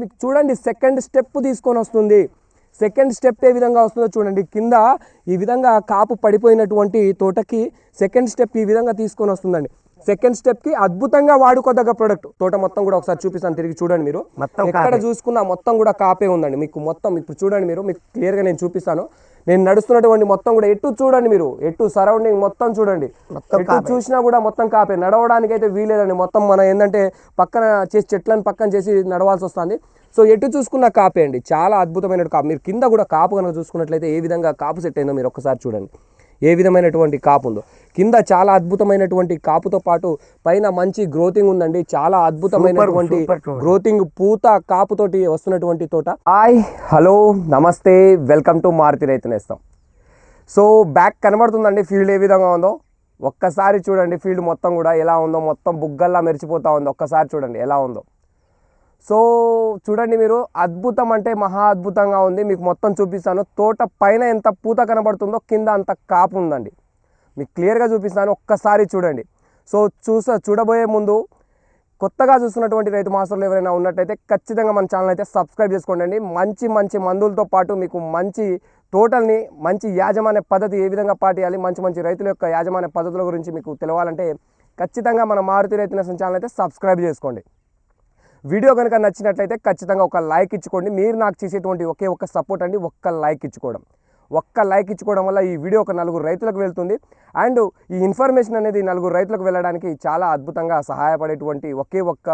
మీకు చూడండి second step తీసుకొని వస్తుంది. సెకండ్ స్టెప్ ఏ విధంగా వస్తుందో చూడండి. కింద ఈ విధంగా కాపు పడిపోయినటువంటి తోటకి సెకండ్ స్టెప్ ఈ విధంగా తీసుకొని వస్తుందండి. సెకండ్ స్టెప్కి అద్భుతంగా వాడుకోదగ్గ ప్రోడక్ట్. తోట మొత్తం కూడా ఒకసారి చూపిస్తాను, తిరిగి చూడండి. మీరు ఎక్కడ చూసుకున్నా మొత్తం కూడా కాపే ఉందండి. మీకు మొత్తం ఇప్పుడు చూడండి, మీకు క్లియర్గా నేను చూపిస్తాను. నేను నడుస్తున్నటువంటి మొత్తం కూడా ఎటు చూడండి, మీరు ఎటు సరౌండింగ్ మొత్తం చూడండి, ఎటు చూసినా కూడా మొత్తం కాపే. నడవడానికి అయితే వీలేదండి. మొత్తం మనం ఏంటంటే పక్కన చేసి చెట్లను పక్కన చేసి నడవాల్సి వస్తుంది. సో ఎటు చూసుకున్న కాపే అండి, చాలా అద్భుతమైన కాపు. మీరు కింద కూడా కాపు కనుక చూసుకున్నట్లయితే ఏ విధంగా కాపు సెట్ అయిందో మీరు ఒక్కసారి చూడండి. ఏ విధమైనటువంటి కాపు ఉందో కింద, చాలా అద్భుతమైనటువంటి కాపుతో పాటు పైన మంచి గ్రోతింగ్ ఉందండి. చాలా అద్భుతమైనటువంటి గ్రోతింగ్ పూత కాపుతోటి వస్తున్నటువంటి తోట. హాయ్, హలో, నమస్తే, వెల్కమ్ టు మారుతి రైతు నేస్తం. సో బ్యాక్ కనబడుతుందండి ఫీల్డ్ ఏ విధంగా ఉందో. ఒక్కసారి చూడండి ఫీల్డ్ మొత్తం కూడా ఎలా ఉందో, మొత్తం బుగ్గల్లా మెరిచిపోతూ ఉందో. ఒక్కసారి చూడండి ఎలా ఉందో. సో చూడండి మీరు, అద్భుతం అంటే మహా అద్భుతంగా ఉంది. మీకు మొత్తం చూపిస్తాను. తోట పైన ఎంత పూత కనబడుతుందో కింద అంత కాపు ఉందండి. మీకు క్లియర్గా చూపిస్తాను, ఒక్కసారి చూడండి. సో చూడబోయే ముందు కొత్తగా చూస్తున్నటువంటి రైతు మాస్టర్లు ఎవరైనా ఉన్నట్టయితే ఖచ్చితంగా మన ఛానల్ అయితే సబ్స్క్రైబ్ చేసుకోండి. మంచి మంచి మందులతో పాటు మీకు మంచి తోటల్ని, మంచి యాజమాన్య పద్ధతి ఏ విధంగా పాటియాలి, మంచి మంచి రైతుల యొక్క యాజమాన్య పద్ధతుల గురించి మీకు తెలవాలంటే ఖచ్చితంగా మన మారుతి రైతు నేస్తం ఛానల్ అయితే సబ్స్క్రైబ్ చేసుకోండి. వీడియో కనుక నచ్చినట్లయితే ఖచ్చితంగా ఒక లైక్ ఇచ్చుకోండి. మీరు నాకు చేసేటువంటి ఒకే ఒక్క సపోర్ట్ అండి, ఒక్క లైక్ ఇచ్చుకోవడం. ఒక్క లైక్ ఇచ్చుకోవడం వల్ల ఈ వీడియో ఒక 4 రైతులకు వెళ్తుంది. అండ్ ఈ ఇన్ఫర్మేషన్ అనేది 4 రైతులకు వెళ్ళడానికి చాలా అద్భుతంగా సహాయపడేటువంటి ఒకే ఒక్క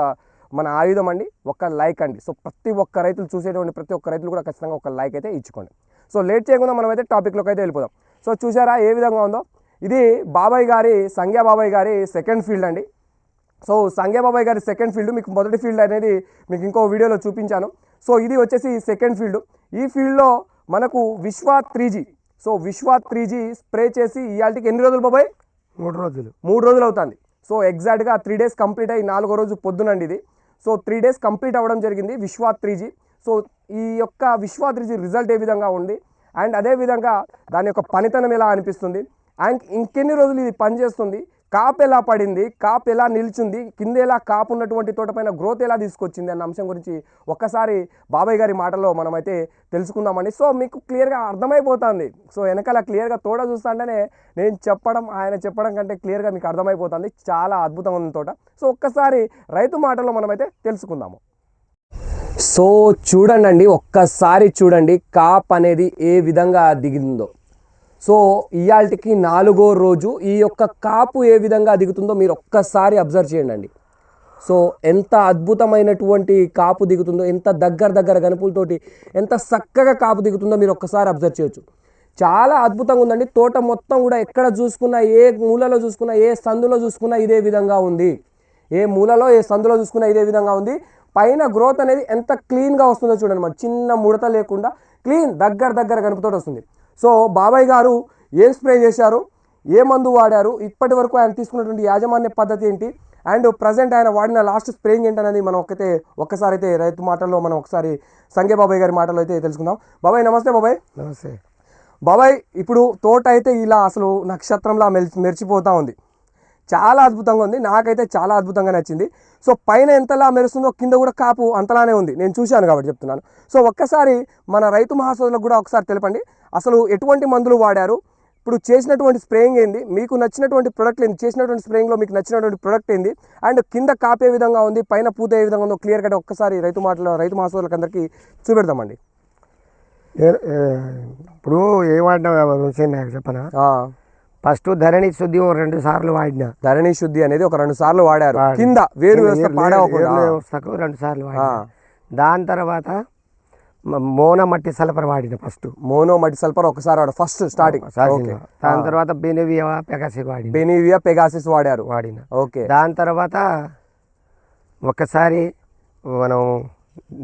మన ఆయుధం అండి, ఒక్క లైక్ అండి. సో ప్రతి ఒక్క రైతులు చూసేటువంటి ప్రతి ఒక్క రైతులు కూడా ఖచ్చితంగా ఒక లైక్ అయితే ఇచ్చుకోండి. సో లేట్ చేయకుండా మనమైతే టాపిక్లోకి అయితే వెళ్ళిపోదాం. సో చూసారా ఏ విధంగా ఉందో. ఇది బాబాయ్ గారి, సంగ్యా బాబాయ్ గారి సెకండ్ ఫీల్డ్ అండి. సో సంగ్యా బాబాయ్ గారి సెకండ్ ఫీల్డ్, మీకు మొదటి ఫీల్డ్ అనేది మీకు ఇంకో వీడియోలో చూపించాను. సో ఇది వచ్చేసి సెకండ్ ఫీల్డ్. ఈ ఫీల్డ్లో మనకు విశ్వ 3G. సో విశ్వ 3G స్ప్రే చేసి ఇవాళకి ఎన్ని రోజులు బాబాయ్? 3 రోజులు అవుతుంది. సో ఎగ్జాక్ట్గా 3 డేస్ కంప్లీట్ అయ్యి 4వ రోజు పొద్దునండి ఇది. సో 3 డేస్ కంప్లీట్ అవ్వడం జరిగింది విశ్వ 3G. సో ఈ యొక్క విశ్వ 3G రిజల్ట్ ఏ విధంగా ఉంది, అండ్ అదేవిధంగా దాని యొక్క పనితనం ఎలా అనిపిస్తుంది, అండ్ ఇంకెన్ని రోజులు ఇది పనిచేస్తుంది, కాపు ఎలా పడింది, కాపు ఎలా నిల్చుంది, కింద ఎలా కాపు ఉన్నటువంటి తోటపైన గ్రోత్ ఎలా తీసుకొచ్చింది అన్న అంశం గురించి ఒక్కసారి బాబాయ్ గారి మాటలో మనమైతే తెలుసుకుందామండి. సో మీకు క్లియర్గా అర్థమైపోతుంది. సో వెనకాల క్లియర్గా తోట చూస్తుంటేనే నేను చెప్పడం, ఆయన చెప్పడం కంటే క్లియర్గా మీకు అర్థమైపోతుంది. చాలా అద్భుతంగా ఉంది తోట. సో ఒక్కసారి రైతు మాటలో మనమైతే తెలుసుకుందాము. సో చూడండి, ఒక్కసారి చూడండి కాపు అనేది ఏ విధంగా దిగిందో. సో ఇవాళకి 4వ రోజు ఈ యొక్క కాపు ఏ విధంగా దిగుతుందో మీరు ఒక్కసారి అబ్జర్వ్ చేయండి. సో ఎంత అద్భుతమైనటువంటి కాపు దిగుతుందో, ఎంత దగ్గర గనుపులతోటి ఎంత చక్కగా కాపు దిగుతుందో మీరు ఒక్కసారి అబ్జర్వ్ చేయొచ్చు. చాలా అద్భుతంగా ఉందండి. తోట మొత్తం కూడా ఎక్కడ చూసుకున్నా, ఏ మూలలో చూసుకున్నా, ఏ సందులో చూసుకున్నా ఇదే విధంగా ఉంది. ఏ మూలలో ఏ సందులో చూసుకున్నా ఇదే విధంగా ఉంది. పైన గ్రోత్ అనేది ఎంత క్లీన్గా వస్తుందో చూడండి. మరి చిన్న ముడత లేకుండా క్లీన్ దగ్గర గనుపుతోటి వస్తుంది. సో బాబాయ్ గారు ఏం స్ప్రే చేశారు, ఏ మందు వాడారు, ఇప్పటి వరకు ఆయన తీసుకున్నటువంటి యాజమాన్య పద్ధతి ఏంటి, అండ్ ప్రజెంట్ ఆయన వాడిన లాస్ట్ స్ప్రేయింగ్ ఏంటనేది మనం ఒక్కసారి అయితే రైతు మాటల్లో మనం ఒకసారి సంగ్యా బాబాయ్ గారి మాటలో అయితే తెలుసుకుందాం. బాబాయ్ నమస్తే. బాబాయ్ నమస్తే. బాబాయ్ ఇప్పుడు తోట అయితే ఇలా అసలు నక్షత్రంలా మెరిచిపోతూ ఉంది. చాలా అద్భుతంగా ఉంది. నాకైతే చాలా అద్భుతంగా నచ్చింది. సో పైన ఎంతలా మెరుస్తుందో కింద కూడా కాపు అంతలానే ఉంది. నేను చూశాను కాబట్టి చెప్తున్నాను. సో ఒక్కసారి మన రైతు మహాసోదరులకు కూడా ఒకసారి తెలపండి, అసలు ఎటువంటి మందులు వాడారు, ఇప్పుడు చేసినటువంటి స్ప్రేయింగ్ ఏంది, మీకు నచ్చినటువంటి ప్రొడక్ట్ ఏంది, చేసినటువంటి స్ప్రేయింగ్లో మీకు నచ్చినటువంటి ప్రొడక్ట్ ఏంది, అండ్ కింద కాపు ఏ విధంగా ఉంది, పైన పూత ఏ విధంగా ఉందో క్లియర్గా ఒక్కసారి రైతు మహాసోదరులకు అందరికీ చూపెడదామండి. ఇప్పుడు ఏం వాడినా చెప్పనా? ఫస్ట్ ధరణి శుద్ధి 2 సార్లు వాడినా. ధరణి శుద్ధి అనేది ఒక 2 సార్లు వాడారు. కింద వేరు వ్యవస్థకు 2 సార్లు వాడినా. దాని తర్వాత మోనో మట్టి సల్ఫర్ వాడిన. ఫస్ట్ మోనో మట్టి సల్ఫర్ ఒకసారి వాడు ఫస్ట్ స్టార్టింగ్. దాని తర్వాత బెనివియా పెగాసిస్ వాడారు. ఓకే. దాని తర్వాత ఒకసారి మనం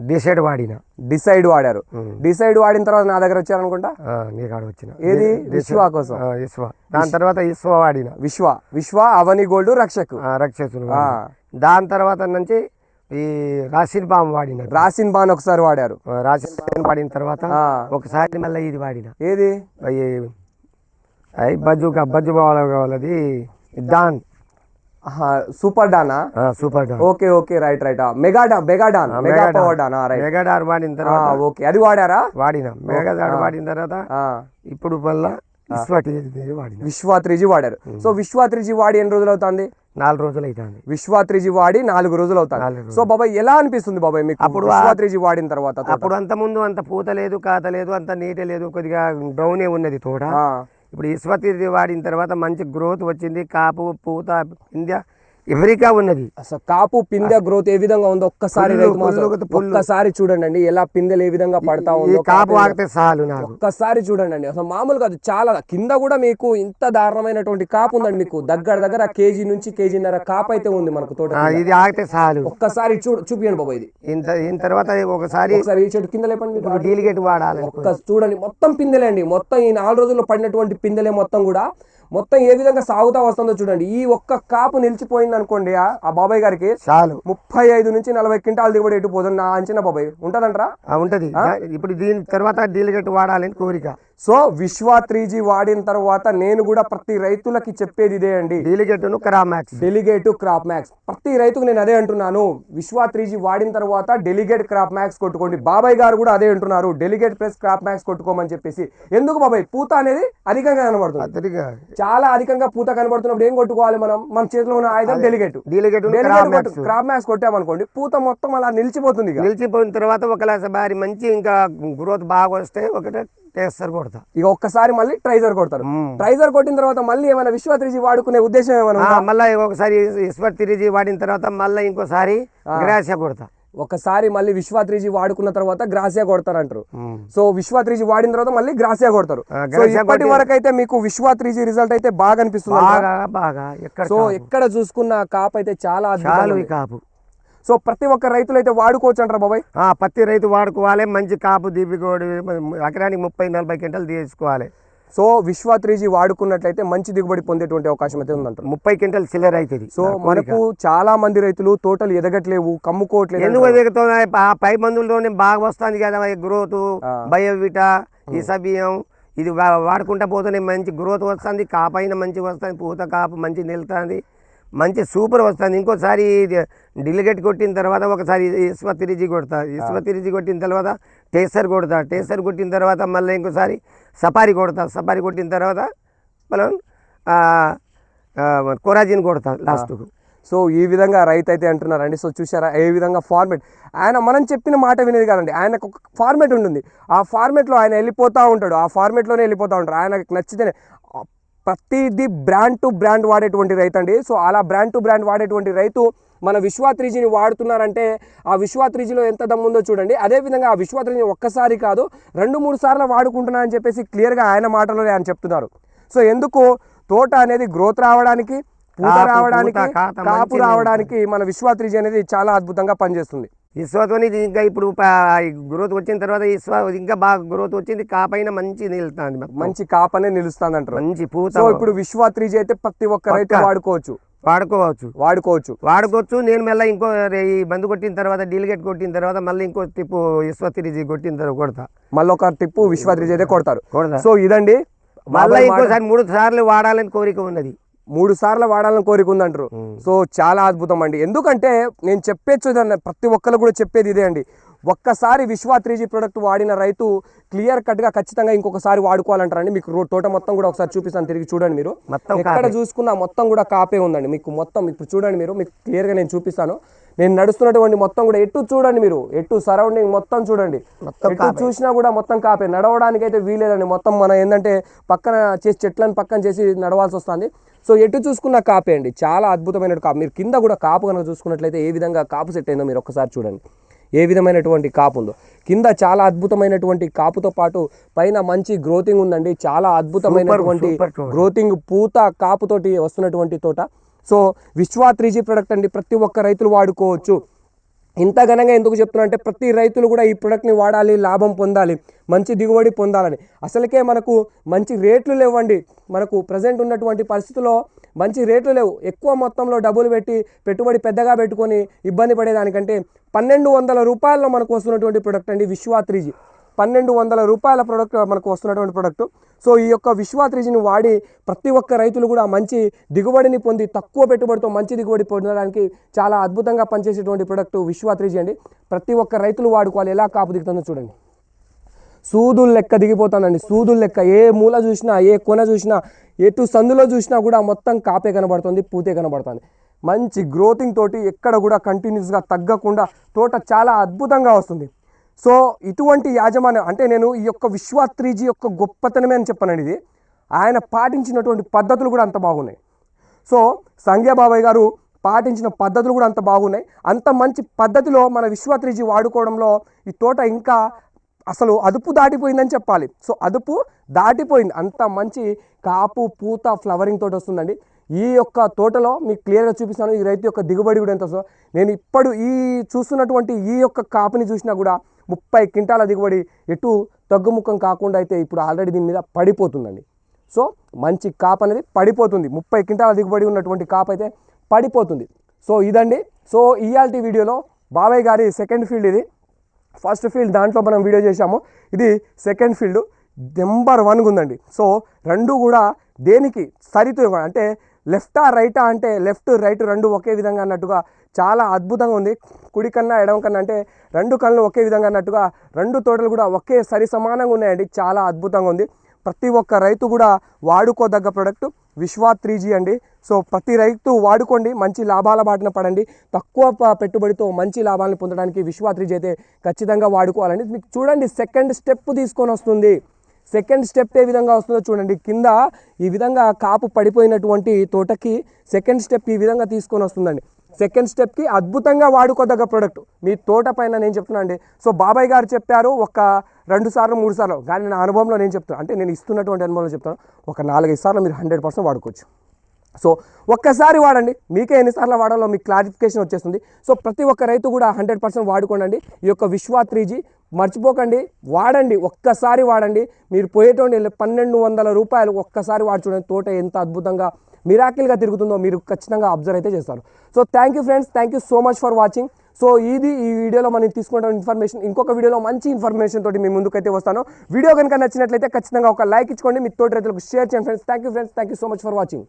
డిసైడ్ వాడారు. డిసైడ్ వాడిన తర్వాత నా దగ్గర వచ్చారనుకుంటా. నీ కాడ వచ్చిన ఏది విశ్వ కోసం. దాని తర్వాత విశ్వ వాడిన. విశ్వ అవని గోల్డ్ రక్షకు. దాని తర్వాత నుంచి ఈ రాసిన్ బామ్ వాడిన. రాసిన్ బాన్ ఒకసారి వాడారు. రాసిన్ బామ్ వాడిన తర్వాత ఒకసారి మళ్ళీ ఇది వాడిన. ఏది బజ్జు కావాలది దాన్ సూపర్ డానా? సూపర్ డాన్. Okay okay, right right. Mega power డానా? రైట్. మెగాడార్ వాడిన తర్వాత ఓకే, అది వాడారా? వాడిన మెగాడార్ వాడిన తర్వాత ఇప్పుడు మళ్ళా విశ్వ 3G వాడారు. సో విశ్వ 3G వాడి ఎన్ని రోజులు అవుతుంది? 4 రోజులు అవుతుంది. విశ్వ 3G వాడి 4 రోజులు అవుతుంది. సో బాబాయ్ ఎలా అనిపిస్తుంది బాబాయ్ మీకు అప్పుడు విశ్వ 3G వాడిన తర్వాత? అప్పుడు అంత ముందు అంత పూత లేదు, కాత లేదు, అంత నీట లేదు, కొద్దిగా డౌనే ఉన్నది తోట. ఇప్పుడు విశ్వ 3G వాడిన తర్వాత మంచి గ్రోత్ వచ్చింది, కాపు పూత పిందె ఎవరికా ఉన్నది. అసలు కాపు పిందె గ్రోత్ ఏ విధంగా ఉందో ఒక్కసారి ఒక్కసారి చూడండి అండి, ఎలా పిందెలు ఏ విధంగా పడతా ఉందో. కాపు ఆగితే చాలు నాకు ఒక్కసారి చూడండి అండి, అసలు మామూలుగా అది చాలా కింద కూడా మీకు ఇంత దారుణమైనటువంటి కాపు ఉందండి. మీకు దగ్గర కేజీ నుంచి కేజీన్నర కాపు అయితే ఉంది మనకు తోట. ఇది ఆగితే చాలు. ఒక్కసారి చూపియండి బాబా ఇది. దీని తర్వాత ఒకసారి ఈ చెట్టు కింద లేపండి, డీలిగేట్ వాడాలి. చూడండి మొత్తం పిందెలే అండి, మొత్తం ఈ 4 రోజుల్లో పడినటువంటి పిందెలే మొత్తం కూడా మొత్తం ఏ విధంగా సాగుతా వస్తుందో చూడండి. ఈ ఒక్క కాపు నిలిచిపోయింది అనుకోండి ఆ బాబాయ్ గారికి చాలు 35 నుంచి 40 క్వింటాల దిగుబడి ఎటు పోతుంది నా అంచనా బాబాయ్. ఉంటదంటారా? ఉంటది. ఇప్పుడు దీని తర్వాత డీలిగేట్ వాడాలని కోరిక. సో విశ్వ 3G వాడిన తర్వాత నేను కూడా ప్రతి రైతులకి చెప్పేది ఇదే అండి, డెలిగేట్ క్రాప్ మ్యాక్స్. ప్రతి రైతుకు నేను అదే అంటున్నాను, విశ్వ 3G వాడిన తర్వాత డెలిగేట్ క్రాప్ మ్యాక్స్ కొట్టుకోండి. బాబాయ్ గారు కూడా అదే అంటున్నారు, డెలిగేట్ ప్లస్ క్రాప్ మ్యాక్స్ కొట్టుకోమని చెప్పేసి. ఎందుకు బాబాయ్? పూత అనేది అధికంగా కనబడుతుంది, చాలా అధికంగా పూత కనబడుతున్నప్పుడు ఏం కొట్టుకోవాలి మనం? మన చేతిలో ఉన్న ఆయుధం డెలిగేట్ క్రాప్ మ్యాక్స్ కొట్టామనుకోండి, పూత మొత్తం అలా నిలిచిపోతుంది. నిలిచిపోయిన తర్వాత ఒకసారి మంచి ఇంకా గ్రోత్ బాగా వస్తే ఒకటే టేస్టర్ కొడతా. ఇక ఒక్కసారి మళ్ళీ ట్రైజర్ కొడతారు. ట్రైజర్ కొట్టిన తర్వాత మళ్ళీ ఏమైనా విశ్వ 3G వాడుకునే ఉద్దేశం ఏమైనా? మళ్ళీ ఒకసారి విశ్వ 3G వాడిన తర్వాత మళ్ళీ ఇంకోసారి గ్రాసియా కొడతా. ఒకసారి మళ్ళీ విశ్వ 3G వాడుకున్న తర్వాత గ్రాసియా కొడతారు అంటారు. సో విశ్వ 3G వాడిన తర్వాత మళ్ళీ గ్రాసియా కొడతారు. సో ఇప్పటి వరకు అయితే మీకు విశ్వ 3G రిజల్ట్ అయితే బాగా అనిపిస్తుంది. సో ఎక్కడ చూసుకున్న కాపు అయితే చాలా కాపు. సో ప్రతి ఒక్క రైతులు అయితే వాడుకోవచ్చు అంటారా బాబాయ్? ప్రతి రైతు వాడుకోవాలి. మంచి కాపు దిగుబడి ఎకరానికి 30-40 క్వింటాలు తీసుకోవాలి. సో విశ్వ 3G వాడుకున్నట్లయితే మంచి దిగుబడి పొందేటువంటి అవకాశం అయితే ఉందంటారు. 30 క్వింటాల్ చిల్లర అవుతుంది. సో మనకు చాలా మంది రైతులు తోటలు ఎదగట్లేవు, కమ్ముకోవట్లేదు. ఎందుకు ఎదుగుతున్నాయి? పై మందులతోనే బాగా వస్తుంది కదా గ్రోత్, బయోవిటా, ఇసబియం ఇది వాడుకుంటా పోతేనే మంచి గ్రోత్ వస్తుంది, కాపైన మంచి వస్తుంది, పూత కాపు మంచి నిలుతుంది, మంచి సూపర్ వస్తుంది. ఇంకోసారి డిలిగేట్ కొట్టిన తర్వాత ఒకసారి విశ్వ 3G కొడతా. విశ్వ 3G కొట్టిన తర్వాత టేసర్ కొడతా. టేసర్ కొట్టిన తర్వాత మళ్ళీ ఇంకోసారి సఫారీ కొడతా. సఫారీ కొట్టిన తర్వాత మనం కొరాజిన్ కొడతా లాస్ట్కు. సో ఈ విధంగా రైతు అయితే అంటున్నారండి. సో చూసారా ఏ విధంగా ఫార్మేట్ ఆయన మనం చెప్పిన మాట వినేది కాదండి, ఆయనకు ఒక ఫార్మేట్ ఉంటుంది. ఆ ఫార్మేట్లో ఆయన వెళ్ళిపోతూ ఉంటాడు, ఆ ఫార్మేట్లోనే వెళ్ళిపోతూ ఉంటాడు. ఆయనకు నచ్చితేనే ప్రతిదీ బ్రాండ్ టు బ్రాండ్ వాడేటువంటి రైతు అండి. సో అలా బ్రాండ్ టు బ్రాండ్ వాడేటువంటి రైతు మన విశ్వ 3Gని వాడుతున్నారంటే ఆ విశ్వ 3Gలో ఎంత దమ్ముందో చూడండి. అదేవిధంగా ఆ విశ్వ 3Gని ఒక్కసారి కాదు 2-3 సార్లు వాడుకుంటున్నా అని చెప్పేసి క్లియర్గా ఆయన మాటలోనే ఆయన చెప్తున్నారు. సో ఎందుకు? తోట అనేది గ్రోత్ రావడానికి, పూత రావడానికి, కాపు రావడానికి మన విశ్వ 3G అనేది చాలా అద్భుతంగా పనిచేస్తుంది. విశ్వతోని ఇంకా ఇప్పుడు గ్రోత్ వచ్చిన తర్వాత ఇంకా బాగా గ్రోత్ వచ్చింది, కాపైన మంచి నిలుస్తుంది, మంచి కాపనే నిలుస్తుంది అంటారు, మంచి పూత. సో ఇప్పుడు విశ్వ 3G అయితే ప్రతి ఒక్క రైతు వాడుకోవచ్చు. నేను మళ్ళీ ఇంకో ఈ మందు కొట్టిన తర్వాత డిలిగేట్ కొట్టిన తర్వాత మళ్ళీ ఇంకో టిప్పు విశ్వ 3G కొట్టిన తర్వాత కొడతా. మళ్ళీ ఒక టిప్పు విశ్వ 3G అయితే కొడతారు. సో ఇదండి, మళ్ళీ ఇంకోసారి 3 సార్లు వాడాలని కోరిక ఉన్నది. 3 సార్లు వాడాలని కోరిక ఉందంటారు. సో చాలా అద్భుతం అండి. ఎందుకంటే నేను చెప్పేచ్చు ప్రతి ఒక్కరు కూడా చెప్పేది ఇదే అండి, ఒక్కసారి విశ్వ 3G ప్రోడక్ట్ వాడిన రైతు క్లియర్ కట్గా ఖచ్చితంగా ఇంకొకసారి వాడుకోవాలంటారండి. మీకు తోట మొత్తం కూడా ఒకసారి చూపిస్తాను, తిరిగి చూడండి. మీరు ఎక్కడ చూసుకున్నా మొత్తం కూడా కాపే ఉందండి మీకు మొత్తం. ఇప్పుడు చూడండి, మీకు క్లియర్గా నేను చూపిస్తాను. నేను నడుస్తున్నటువంటి మొత్తం కూడా ఎటు చూడండి, మీరు ఎటు సరౌండింగ్ మొత్తం చూడండి, ఎటు చూసినా కూడా మొత్తం కాపే. నడవడానికి అయితే వీలేదండి. మొత్తం మనం ఏంటంటే పక్కన చేసి చెట్లను పక్కన చేసి నడవాల్సి వస్తుంది. సో ఎటు చూసుకున్న కాపే అండి, చాలా అద్భుతమైన కాపు. మీరు కింద కూడా కాపు కనుక చూసుకున్నట్లయితే ఏ విధంగా కాపు సెట్ అయిందో మీరు ఒక్కసారి చూడండి, ఏ విధమైనటువంటి కాపు ఉందో. కింద చాలా అద్భుతమైనటువంటి కాపుతో పాటు పైన మంచి గ్రోతింగ్ ఉందండి, చాలా అద్భుతమైనటువంటి గ్రోతింగ్, పూత కాపుతోటి వస్తున్నటువంటి తోట. సో విశ్వ 3G ప్రోడక్ట్ అండి, ప్రతి ఒక్క రైతులు వాడుకోవచ్చు. ఇంత ఘనంగా ఎందుకు చెప్తున్నా అంటే ప్రతి రైతులు కూడా ఈ ప్రోడక్ట్ని వాడాలి, లాభం పొందాలి, మంచి దిగుబడి పొందాలని. అసలుకే మనకు మంచి రేట్లు లేవండి, మనకు ప్రజెంట్ ఉన్నటువంటి పరిస్థితుల్లో మంచి రేట్లు లేవు. ఎక్కువ మొత్తంలో డబ్బులు పెట్టి పెట్టుబడి పెద్దగా పెట్టుకొని ఇబ్బంది పడేదానికంటే 1200 రూపాయల్లో మనకు వస్తున్నటువంటి ప్రోడక్ట్ అండి విశ్వ 3G. 1200 రూపాయల ప్రోడక్ట్ మనకు వస్తున్నటువంటి ప్రోడక్ట్. సో ఈ యొక్క విశ్వ 3Gని వాడి ప్రతి ఒక్క రైతులు కూడా మంచి దిగుబడిని పొంది తక్కువ పెట్టుబడితో మంచి దిగుబడి పొందడానికి చాలా అద్భుతంగా పనిచేసేటువంటి ప్రోడక్ట్ విశ్వ 3G అండి. ప్రతి ఒక్క రైతులు వాడుకోవాలి. ఎలా కాపు దిగుతుందో చూడండి, సూదులు లెక్క దిగిపోతుందండి. సూదులు లెక్క ఏ మూల చూసినా, ఏ కొన చూసినా, ఎటు సందులో చూసినా కూడా మొత్తం కాపే కనబడుతుంది, పూతే కనబడుతుంది. మంచి గ్రోతింగ్ తోటి ఎక్కడ కూడా కంటిన్యూస్గా తగ్గకుండా తోట చాలా అద్భుతంగా వస్తుంది. సో ఇటువంటి యాజమాన్యం అంటే నేను ఈ యొక్క విశ్వ 3G యొక్క గొప్పతనమే అని చెప్పానండి. ఇది ఆయన పాటించినటువంటి పద్ధతులు కూడా అంత బాగున్నాయి. సో సంగ్యా బాబాయ్ గారు పాటించిన పద్ధతులు కూడా అంత బాగున్నాయి. అంత మంచి పద్ధతిలో మన విశ్వ 3G వాడుకోవడంలో ఈ తోట ఇంకా అసలు అదుపు దాటిపోయిందని చెప్పాలి. సో అదుపు దాటిపోయింది, అంత మంచి కాపు పూత ఫ్లవరింగ్ తోట వస్తుందండి. ఈ యొక్క తోటలో మీకు క్లియర్గా చూపిస్తాను ఈ రైతు యొక్క దిగుబడి కూడా ఎంత వస్తుందో. నేను ఇప్పుడు ఈ చూస్తున్నటువంటి ఈ యొక్క కాపుని చూసినా కూడా 30 క్వింటాల దిగుబడి ఎటు తగ్గుముఖం కాకుండా అయితే ఇప్పుడు ఆల్రెడీ దీని మీద పడిపోతుందండి. సో మంచి కాపు అనేది పడిపోతుంది, 30 క్వింటాల దిగుబడి ఉన్నటువంటి కాపు అయితే పడిపోతుంది. సో ఇదండి. సో ఇయాల్టి వీడియోలో బాబాయ్ గారి సెకండ్ ఫీల్డ్, ఇది ఫస్ట్ ఫీల్డ్ దాంట్లో మనం వీడియో చేశాము, ఇది సెకండ్ ఫీల్డ్ నెంబర్ 1 ఉందండి. సో రెండు కూడా దేనికి సరితూ అంటే లెఫ్టా రైటా అంటే లెఫ్ట్ రైట్ రెండు ఒకే విధంగా అన్నట్టుగా చాలా అద్భుతంగా ఉంది. కుడి కన్నా ఎడమ కన్నా అంటే రెండు కళ్ళు ఒకే విధంగా అన్నట్టుగా రెండు తోటలు కూడా ఒకే సరి సమానంగా ఉన్నాయండి. చాలా అద్భుతంగా ఉంది. ప్రతి ఒక్క రైతు కూడా వాడుకోదగ్గ ప్రోడక్ట్ విశ్వ 3G అండి. సో ప్రతి రైతు వాడుకోండి, మంచి లాభాల బాటిన పడండి. తక్కువ పెట్టుబడితో మంచి లాభాలను పొందడానికి విశ్వ 3G అయితే ఖచ్చితంగా వాడుకోవాలండి. మీకు చూడండి సెకండ్ స్టెప్ తీసుకొని వస్తుంది. సెకండ్ స్టెప్ ఏ విధంగా వస్తుందో చూడండి. కింద ఈ విధంగా కాపు పడిపోయినటువంటి తోటకి సెకండ్ స్టెప్ ఈ విధంగా తీసుకొని వస్తుందండి. సెకండ్ స్టెప్కి అద్భుతంగా వాడుకోదగ్గ ప్రోడక్ట్ మీ తోట పైన నేను చెప్తున్నా అండి. సో బాబాయ్ గారు చెప్పారు ఒక 2 సార్లు 3 సార్లు, కానీ నా అనుభవంలో నేను చెప్తాను, అంటే నేను ఇస్తున్నటువంటి అనుభవంలో చెప్తాను, ఒక 4-5 సార్లు మీరు 100% వాడుకోవచ్చు. సో ఒక్కసారి వాడండి, మీకే ఎన్నిసార్లు వాడాలో మీకు క్లారిఫికేషన్ వచ్చేస్తుంది. సో ప్రతి ఒక్క రైతు కూడా 100% వాడుకోండి ఈ యొక్క విశ్వ 3G. మర్చిపోకండి, వాడండి, ఒక్కసారి వాడండి. మీరు పోయేటువంటి 1200 రూపాయలు ఒక్కసారి వాడి చూడండి, తోట ఎంత అద్భుతంగా మిరాకిల్గా తిరుగుతుందో మీరు ఖచ్చితంగా అబ్జర్వ్ అయితే చేస్తారు. So thank you friends, thank you so much for watching. So ఇది ఈ వీడియోలో మనం తీసుకున్న ఇన్ఫర్మేషన్. ఇంకొక వీడియోలో మంచి ఇన్ఫర్మేషన్ తోటి మీ ముందుకైతే వస్తాను. వీడియో కనుక నచ్చినట్లయితే ఖచ్చితంగా ఒక లైక్ ఇచ్చుకోండి, మీ తోటి రైతులకు షేర్ చేయండి friends. Thank you friends, thank you so much for watching.